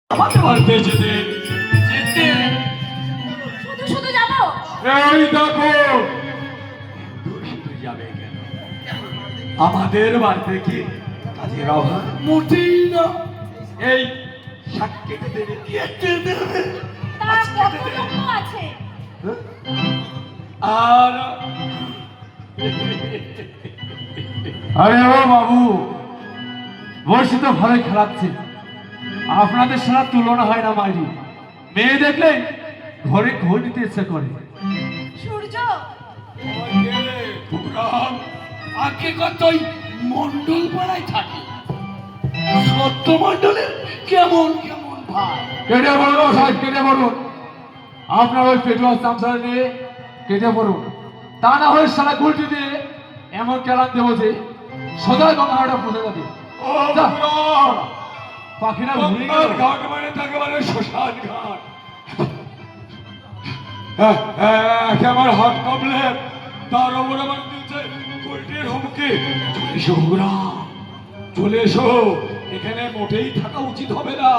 আমাদের বাড়িতে যেতে যেতে শুধু শুধু যাবো? এই দেখো শুধু যাবে কেন? আমাদের বাড়িতে কি কাজের অভাব মোটেই না। এই সাক্ষীতে দেবে কেটে দেবে তার কত লোক আছে? আর আরে ও বাবু, বয়সে তো ভালোই খেলাচ্ছে। আপনাদের সারা তুলনা হয় না মাইরি। মেয়ে দেখলে ঘরে ঘর নিতে ইচ্ছে করে। সূর্য, আগে কতই মন্ডল পাড়ায় থাকে। সত্য মন্ডলের কেমন কেমন ভাই। কেটে পড়ো সাহেব, কেটে পড়ো। আপনার ওই পেটুয়া চামচা নিয়ে কেটে পড়ো। তা না হলে সারা গুলটি দিয়ে এমন কেলান দেবো যে সোজা গঙ্গাটা ফুটে যাবে। ও যা। বুড়া, পাখিরা ঘুরে গঙ্গার গেল। ঘাট মানে থাকে মানে শ্মশান ঘাট। আমার হাত কাঁপলে তার ওপর আমার দিচ্ছে কোল্ডের হুমকি। চলে এসো ঘুরা, চলে এসো। এখানে মোটেই থাকা উচিত হবে না।